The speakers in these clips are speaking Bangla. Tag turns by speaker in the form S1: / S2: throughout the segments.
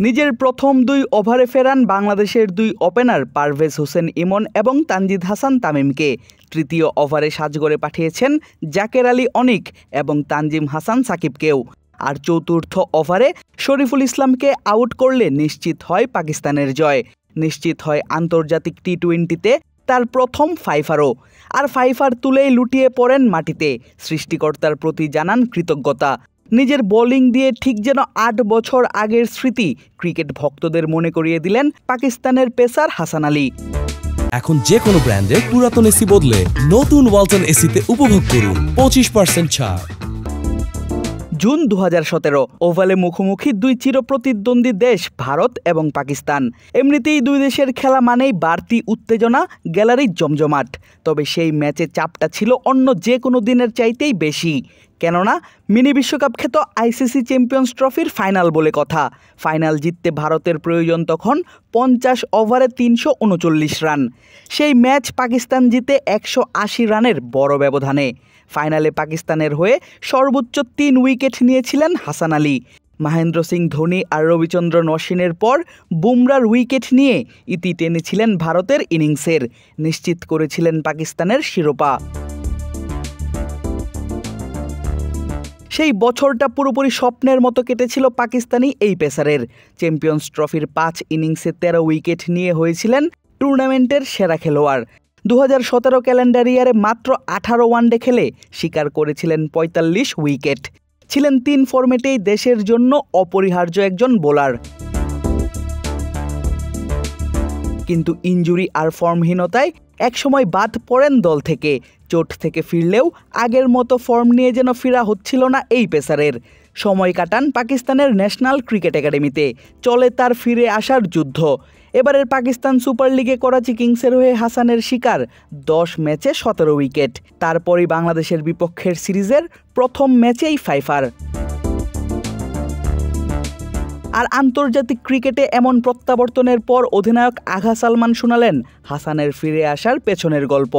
S1: নিজের প্রথম 2 ওভারে ফেরান বাংলাদেশের 2 ওপেনার পারভেজ হোসেন ইমন এবং তানজিদ হাসান তামিমকে। তৃতীয় ওভারে সাজঘরে পাঠিয়েছেন জাকের আলী অনিক এবং তানজিম হাসান সাকিবকেও। আর চতুর্থ ওভারে শরীফুল ইসলামকে আউট করলে নিশ্চিত হয় পাকিস্তানের জয়। নিশ্চিত হয় আন্তর্জাতিক টি-20তে তার প্রথম ফাইফারও। আর ফাইফার তুলেই লুটিয়ে পড়েন মাটিতে। সৃষ্টিকর্তার প্রতি জানান কৃতজ্ঞতা। নিজের বোলিং দিয়ে ঠিক যেন 8 বছর আগের স্মৃতি ক্রিকেট ভক্তদের মনে করিয়ে দিলেন পাকিস্তানের পেসার হাসান আলী।
S2: এখন যে কোনো ব্র্যান্ডের পুরাতন এসি বদলে নতুন ওয়ালটন এসিতে উপভোগ করুন 25% ছাড়।
S1: জুন 2017 ওভালে মুখোমুখি 2 চিরপ্রতিদ্বন্দ্বী দেশ ভারত এবং পাকিস্তান। এমনিতেই 2 দেশের খেলা মানেই বাড়তি উত্তেজনা, গ্যালারি জমজমাট। তবে সেই ম্যাচে চাপটা ছিল অন্য যে কোনো দিনের চাইতেই বেশি। কেননা মিনি বিশ্বকাপ খ্যাত আইসিসি চ্যাম্পিয়ন্স ট্রফির ফাইনাল বলে কথা। ফাইনাল জিততে ভারতের প্রয়োজন তখন 50 ওভারে 339 রান। সেই ম্যাচ পাকিস্তান জিতে 180 রানের বড় ব্যবধানে। ফাইনালে পাকিস্তানের হয়ে সর্বোচ্চ 3 উইকেট নিয়েছিলেন হাসান আলী। মহেন্দ্র সিং ধোনি আর রবিচন্দ্রন অশ্বিনের পর বুমরার উইকেট নিয়ে ইতি টেনেছিলেন ভারতের ইনিংসের। নিশ্চিত করেছিলেন পাকিস্তানের শিরোপা। সেই বছরটা পুরোপুরি স্বপ্নের মতো কেটেছিল পাকিস্তানি এই পেসারের। চ্যাম্পিয়ন্স ট্রফির 5 ইনিংসে 13 উইকেট নিয়ে হয়েছিলেন টুর্নামেন্টের সেরা খেলোয়াড়। 2017 ক্যালেন্ডার ইয়ারে মাত্র 18 ওয়ানডে খেলে শিকার করেছিলেন 45 উইকেট। ছিলেন 3 ফরম্যাটেই দেশের জন্য অপরিহার্য একজন বোলার। কিন্তু ইনজুরি আর ফর্মহীনতায় একসময় বাদ পড়েন দল থেকে। চোট থেকে ফিরলেও আগের মতো ফর্ম নিয়ে যেন ফেরা হচ্ছিল না এই পেসারের। সময় কাটান পাকিস্তানের ন্যাশনাল ক্রিকেট একাডেমিতে। চলে তার ফিরে আসার যুদ্ধ। এবারের পাকিস্তান সুপার লিগে করাচি কিংসের হয়ে হাসানের শিকার 10 ম্যাচে 17 উইকেট। তারপরই বাংলাদেশের বিপক্ষের সিরিজের প্রথম ম্যাচেই ফাইফার। আর আন্তর্জাতিক ক্রিকেটে এমন প্রত্যাবর্তনের পর অধিনায়ক আগা সালমান শোনালেন হাসানের ফিরে আসার পেছনের গল্প।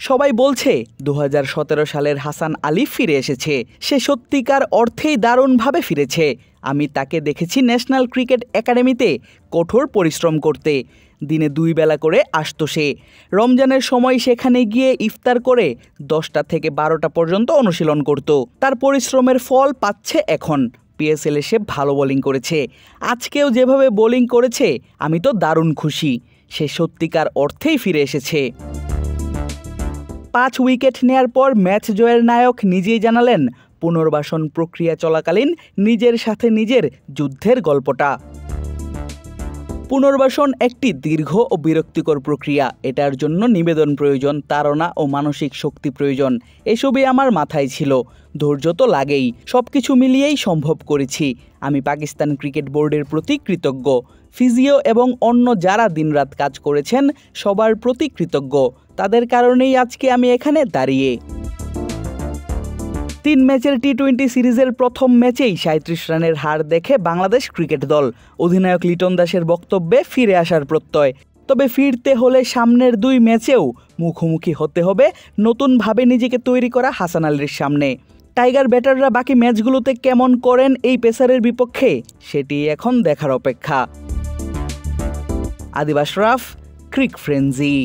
S1: সবাই বলছে 2017 সালের হাসান আলী ফিরে এসেছে। সে সত্যিকার অর্থেই দারুণভাবে ফিরেছে। আমি তাকে দেখেছি ন্যাশনাল ক্রিকেট একাডেমিতে কঠোর পরিশ্রম করতে। দিনে 2 বেলা করে আসতো সে। রমজানের সময় সেখানে গিয়ে ইফতার করে 10টা থেকে 12টা পর্যন্ত অনুশীলন করত। তার পরিশ্রমের ফল পাচ্ছে এখন। পিএসএলে সে ভালো বোলিং করেছে। আজকেও যেভাবে বোলিং করেছে আমি তো দারুণ খুশি। সে সত্যিকার অর্থেই ফিরে এসেছে। 5 উইকেট নেয়ার পর ম্যাচ জয়ের নায়ক নিজেই জানালেন পুনর্বাসন প্রক্রিয়া চলাকালীন নিজের সাথে নিজের যুদ্ধের গল্পটা। পুনর্বাসন একটি দীর্ঘ ও বিরক্তিকর প্রক্রিয়া। এটার জন্য নিবেদন প্রয়োজন, তাড়না ও মানসিক শক্তি প্রয়োজন। এসবই আমার মাথায় ছিল। ধৈর্য তো লাগেই। সবকিছু মিলিয়েই সম্ভব করেছি। আমি পাকিস্তান ক্রিকেট বোর্ডের প্রতি কৃতজ্ঞ। ফিজিও এবং অন্য যারা দিনরাত কাজ করেছেন সবার প্রতি কৃতজ্ঞ। তাদের কারণেই আজকে আমি এখানে দাঁড়িয়ে। 3 ম্যাচের টি-20 সিরিজের প্রথম ম্যাচেই 37 রানের হার দেখে বাংলাদেশ ক্রিকেট দল। অধিনায়ক লিটন দাসের বক্তব্যে ফিরে আসার প্রত্যয়। তবে ফিরতে হলে সামনের 2 ম্যাচেও মুখোমুখি হতে হবে নতুনভাবে নিজেকে তৈরি করা হাসান আলীর সামনে। টাইগার ব্যাটাররা বাকি ম্যাচগুলোতে কেমন করেন এই পেসারের বিপক্ষে সেটি এখন দেখার অপেক্ষা। আদিব আশরাফ, ক্রিক ফ্রেন্জি।